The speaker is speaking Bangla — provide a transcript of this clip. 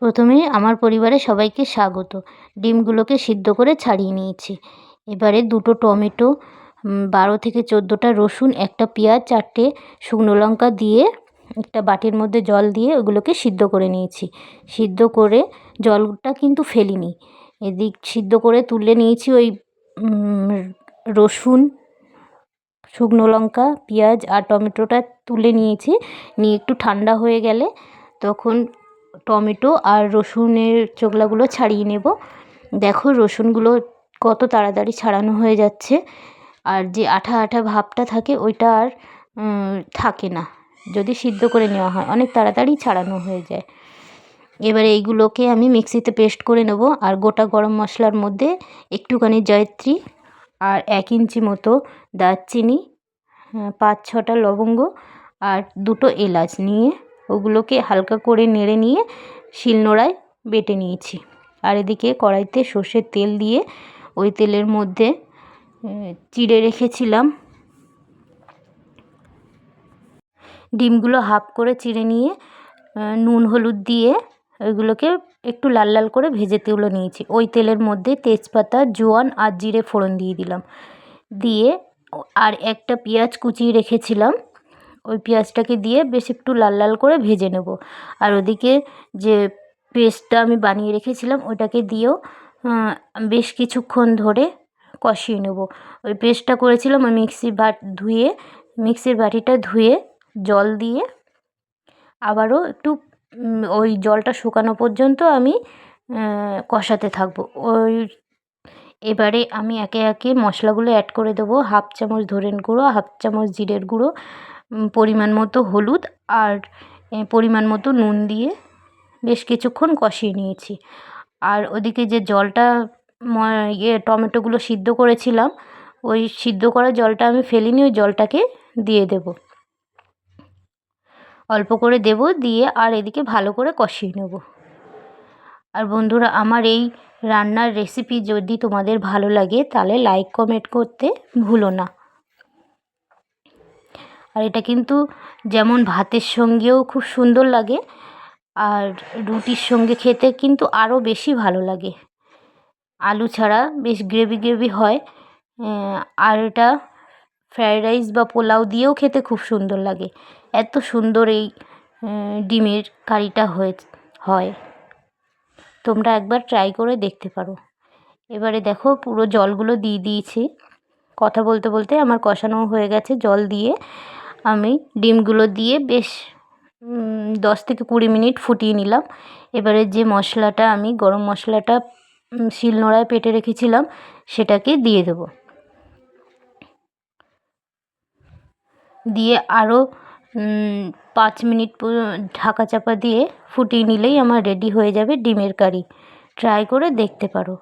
প্রথমে আমার পরিবারে সবাইকে স্বাগত। ডিমগুলোকে সিদ্ধ করে ছাড়িয়ে নিয়েছি। এবারে 2টো টমেটো, 12 থেকে 14টা রসুন, একটা পেঁয়াজ, 4টে শুকনো লঙ্কা দিয়ে একটা বাটির মধ্যে জল দিয়ে ওগুলোকে সিদ্ধ করে নিয়েছি। সিদ্ধ করে জলটা কিন্তু ফেলিনি। এদিক সিদ্ধ করে তুলে নিয়েছি ওই রসুন, শুকনো লঙ্কা, পেঁয়াজ আর টমেটোটা তুলে নিয়েছি। নিয়ে একটু ঠান্ডা হয়ে গেলে তখন টমেটো আর রসুনের চোকলাগুলো ছাড়িয়ে নেব। দেখো রসুনগুলো কত তাড়াতাড়ি ছাড়ানো হয়ে যাচ্ছে, আর যে আঠা আঠা ভাবটা থাকে ওইটা আর থাকে না যদি সিদ্ধ করে নেওয়া হয়, অনেক তাড়াতাড়ি ছাড়ানো হয়ে যায়। এবারে এইগুলোকে আমি মিক্সিতে পেস্ট করে নেব। আর গোটা গরম মশলার মধ্যে একটুখানি জয়িত্রী আর 1 ইঞ্চি মতো দারচিনি, 5-6টা লবঙ্গ আর 2টো এলাচ নিয়ে ওগুলোকে হালকা করে নেড়ে নিয়ে শিলনোড়ায় বেটে নিয়েছি। আর এদিকে কড়াইতে সর্ষের তেল দিয়ে ওই তেলের মধ্যে চিড়ে রেখেছিলাম ডিমগুলো হাফ করে চিড়ে নিয়ে নুন হলুদ দিয়ে ওইগুলোকে একটু লাল লাল করে ভেজে তুলে নিয়েছি। ওই তেলের মধ্যে তেজপাতা, জোয়ান আর জিরে ফোড়ন দিয়ে দিলাম। দিয়ে আর একটা পেঁয়াজ কুচিয়ে রেখেছিলাম, ওই পেঁয়াজটাকে দিয়ে বেশ একটু লাল লাল করে ভেজে নেব। আর ওদিকে যে পেস্টটা আমি বানিয়ে রেখেছিলাম ওটাকে দিয়েও বেশ কিছুক্ষণ ধরে কষিয়ে নেব। ওই পেস্টটা করেছিলাম ওই মিক্সির বাটিটা ধুয়ে জল দিয়ে আবারও একটু ওই জলটা শুকানো পর্যন্ত আমি কষাতে থাকবো। এবারে আমি একে একে মশলাগুলো অ্যাড করে দেবো। 1/2 চামচ ধনের গুঁড়ো, 1/2 চামচ জিরের গুঁড়ো, পরিমাণ মতো হলুদ আর পরিমাণ মতো নুন দিয়ে বেশ কিছুক্ষণ কষিয়ে নিয়েছি। আর ওদিকে যে জলটা টমেটোগুলো সিদ্ধ করেছিলাম, ওই সিদ্ধ করা জলটা আমি ফেলিনি, ওই জলটাকে দিয়ে দেব, অল্প করে দেব। দিয়ে আর এদিকে ভালো করে কষিয়ে নেব। আর বন্ধুরা, আমার এই রান্নার রেসিপি যদি তোমাদের ভালো লাগে তাহলে লাইক কমেন্ট করতে ভুলো না। আর এটা কিন্তু যেমন ভাতের সঙ্গেও খুব সুন্দর লাগে, আর রুটির সঙ্গে খেতে কিন্তু আরও বেশি ভালো লাগে। আলু ছাড়া বেশ গ্রেভি গ্রেভি হয়। আর এটা ফ্রায়েড রাইস বা পোলাও দিয়েও খেতে খুব সুন্দর লাগে। এত সুন্দর এই ডিমের কারিটা হয়। তোমরা একবার ট্রাই করে দেখতে পারো। এবারে দেখো পুরো জলগুলো দিয়ে দিয়েছি। কথা বলতে বলতে আমার কষানো হয়ে গেছে। জল দিয়ে আমি ডিমগুলো দিয়ে বেশ 10 থেকে 20 মিনিট ফুটিয়ে নিলাম। এবারে যে মশলাটা আমি গরম মশলাটা শিলনোড়ায় বেটে রেখেছিলাম সেটাকে দিয়ে দেব। দিয়ে আরও 5 মিনিট ঢাকা চাপা দিয়ে ফুটিয়ে নিলেই আমার রেডি হয়ে যাবে ডিমের কারি। ট্রাই করে দেখতে পারো।